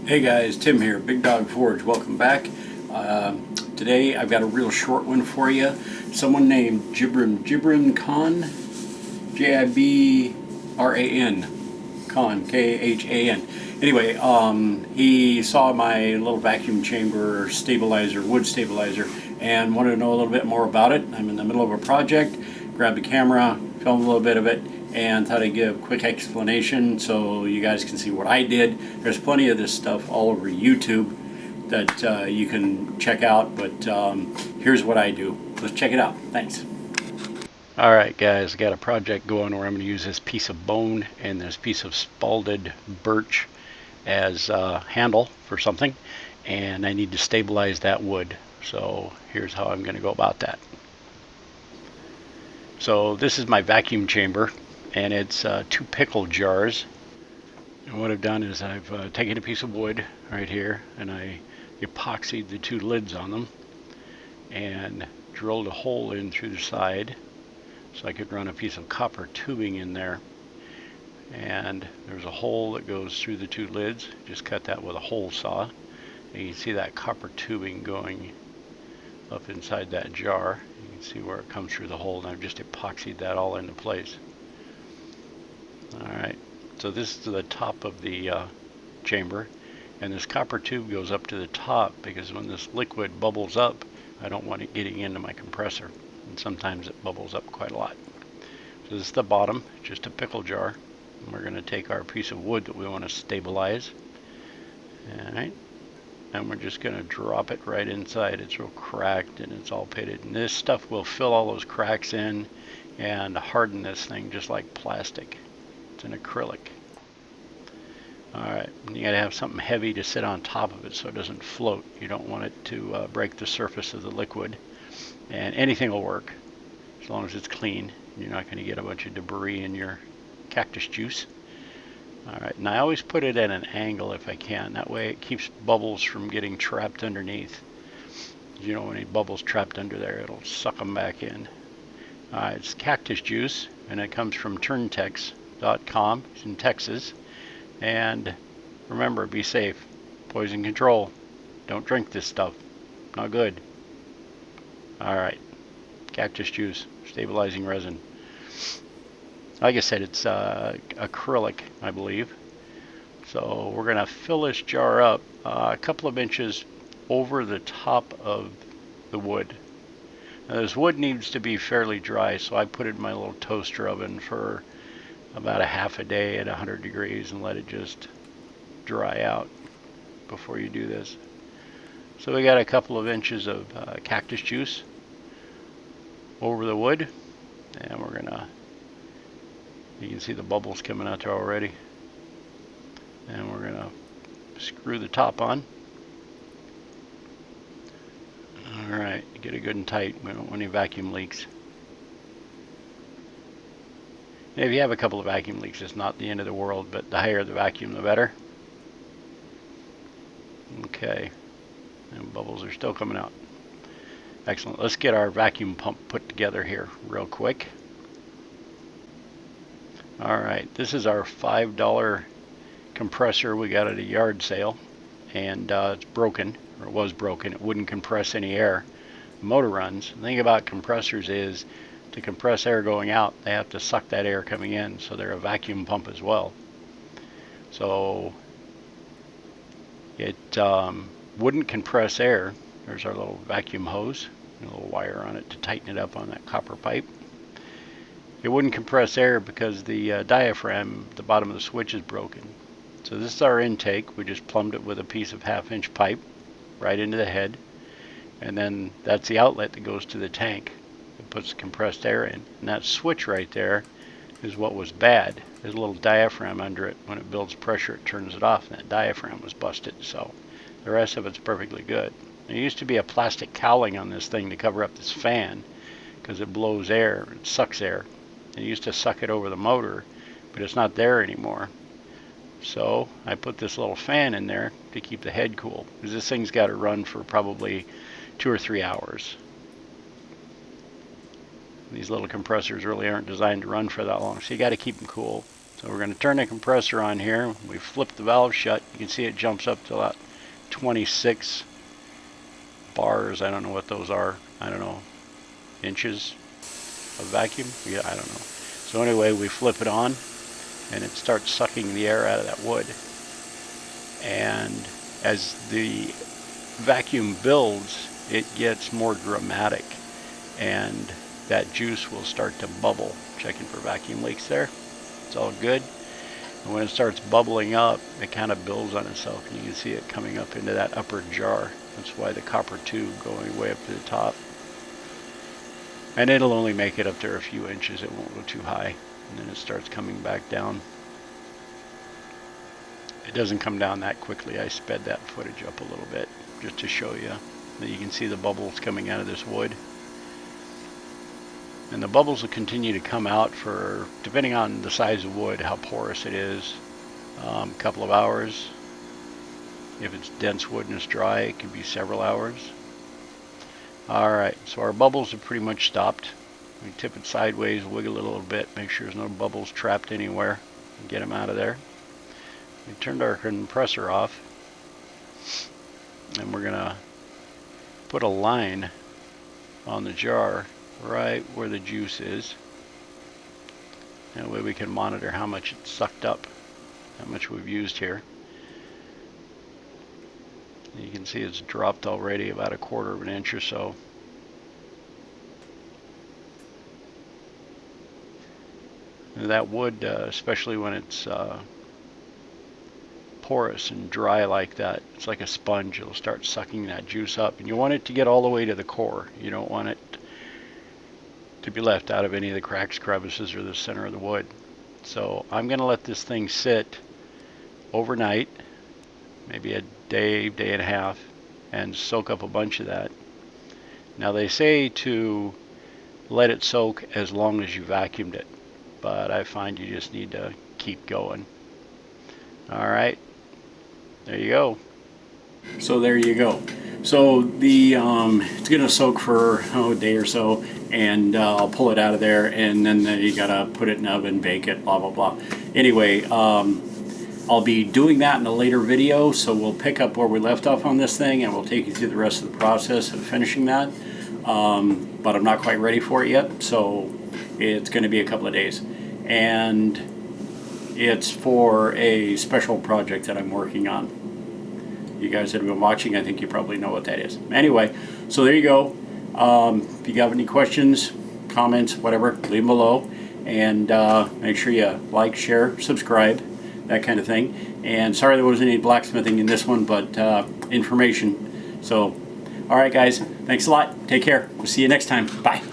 Hey guys, Tim here, Big Dog Forge. Welcome back. Today I've got a real short one for you. Someone named Gibran Khan, Jibran Khan, Khan. Anyway, he saw my little vacuum chamber stabilizer, wood stabilizer, and wanted to know a little bit more about it. I'm in the middle of a project. Grabbed the camera, filmed a little bit of it, and thought I'd give a quick explanation so you guys can see what I did. There's plenty of this stuff all over YouTube that you can check out, but here's what I do. Let's check it out. Thanks. Alright guys, I got a project going where I'm going to use this piece of bone and this piece of spalded birch as a handle for something, and I need to stabilize that wood. So here's how I'm going to go about that. So this is my vacuum chamber, and it's 2 pickle jars. And what I've done is I've taken a piece of wood right here, and I epoxied the 2 lids on them and drilled a hole in through the side so I could run a piece of copper tubing in there. And there's a hole that goes through the 2 lids. Just cut that with a hole saw, and you can see that copper tubing going up inside that jar. You can see where it comes through the hole, and I've just epoxied that all into place. Alright, so this is the top of the chamber, and this copper tube goes up to the top because when this liquid bubbles up, I don't want it getting into my compressor, and sometimes it bubbles up quite a lot. So this is the bottom, just a pickle jar, and we're going to take our piece of wood that we want to stabilize. Alright, and we're just going to drop it right inside. It's real cracked and it's all pitted, and this stuff will fill all those cracks in and harden this thing just like plastic. It's an acrylic. Alright, you got to have something heavy to sit on top of it so it doesn't float. You don't want it to break the surface of the liquid, and anything will work as long as it's clean. You're not going to get a bunch of debris in your cactus juice. Alright, and I always put it at an angle if I can. That way it keeps bubbles from getting trapped underneath. You know, when any bubbles trapped under there, it'll suck them back in. It's cactus juice, and it comes from Turntex.com. It's in Texas. And remember, be safe. Poison control. Don't drink this stuff. Not good. Alright, cactus juice, stabilizing resin. Like I said, it's acrylic, I believe. So we're going to fill this jar up a couple of inches over the top of the wood. Now this wood needs to be fairly dry, so I put it in my little toaster oven for about a half a day at 100 degrees and let it just dry out before you do this. So we got a couple of inches of cactus juice over the wood, and we're going to, you can see the bubbles coming out there already. And we're going to screw the top on. Alright, get it good and tight. We don't want any vacuum leaks. And if you have a couple of vacuum leaks, it's not the end of the world, but the higher the vacuum, the better. Okay, and bubbles are still coming out. Excellent. Let's get our vacuum pump put together here real quick. Alright, this is our $5 compressor we got at a yard sale, and it's broken, or it was broken. It wouldn't compress any air. The motor runs. The thing about compressors is to compress air going out, they have to suck that air coming in, so they're a vacuum pump as well. So it wouldn't compress air. There's our little vacuum hose, a little wire on it to tighten it up on that copper pipe. It wouldn't compress air because the diaphragm at the bottom of the switch is broken. So this is our intake. We just plumbed it with a piece of 1/2-inch pipe right into the head, and then that's the outlet that goes to the tank. It puts compressed air in, and that switch right there is what was bad. There's a little diaphragm under it. When it builds pressure, it turns it off, and that diaphragm was busted. So the rest of it's perfectly good. There used to be a plastic cowling on this thing to cover up this fan because it blows air, it sucks air. It used to suck it over the motor, but it's not there anymore. So I put this little fan in there to keep the head cool, because this thing's got to run for probably 2 or 3 hours. These little compressors really aren't designed to run for that long, so you got to keep them cool. So we're going to turn the compressor on here. We flip the valve shut. You can see it jumps up to about 26 bars. I don't know what those are. I don't know. Inches of vacuum? Yeah, I don't know. So anyway, we flip it on and it starts sucking the air out of that wood. And as the vacuum builds, it gets more dramatic and that juice will start to bubble. Checking for vacuum leaks there. It's all good. And when it starts bubbling up, it kind of builds on itself. And you can see it coming up into that upper jar. That's why the copper tube going way up to the top. And it'll only make it up there a few inches. It won't go too high. And then it starts coming back down. It doesn't come down that quickly. I sped that footage up a little bit just to show you that you can see the bubbles coming out of this wood. And the bubbles will continue to come out for, depending on the size of wood, how porous it is, a couple of hours. If it's dense wood and it's dry, it can be several hours. Alright, so our bubbles are pretty much stopped. We tip it sideways, wiggle it a little bit, make sure there's no bubbles trapped anywhere, and get them out of there. We turned our compressor off, and we're going to put a line on the jar right where the juice is. That way we can monitor how much it's sucked up, how much we've used here. You can see it's dropped already about 1/4 of an inch or so. And that wood, especially when it's porous and dry like that, it's like a sponge. It'll start sucking that juice up. And you want it to get all the way to the core. You don't want it to be left out of any of the cracks, crevices, or the center of the wood. So I'm going to let this thing sit overnight, maybe a day, day and a half, and soak up a bunch of that. Now they say to let it soak as long as you vacuumed it, but I find you just need to keep going. Alright, there you go. So there you go. So the it's going to soak for a day or so, and I'll pull it out of there, and then you gotta put it in the oven, bake it, blah blah blah. Anyway, I'll be doing that in a later video, so we'll pick up where we left off on this thing, and we'll take you through the rest of the process of finishing that. But I'm not quite ready for it yet, so it's going to be a couple of days, and it's for a special project that I'm working on. You guys that have been watching, I think you probably know what that is. Anyway, so there you go. If you have any questions, comments, whatever, leave them below, and make sure you like, share, subscribe, that kind of thing. And sorry there wasn't any blacksmithing in this one, but information. So, alright guys, thanks a lot. Take care. We'll see you next time. Bye.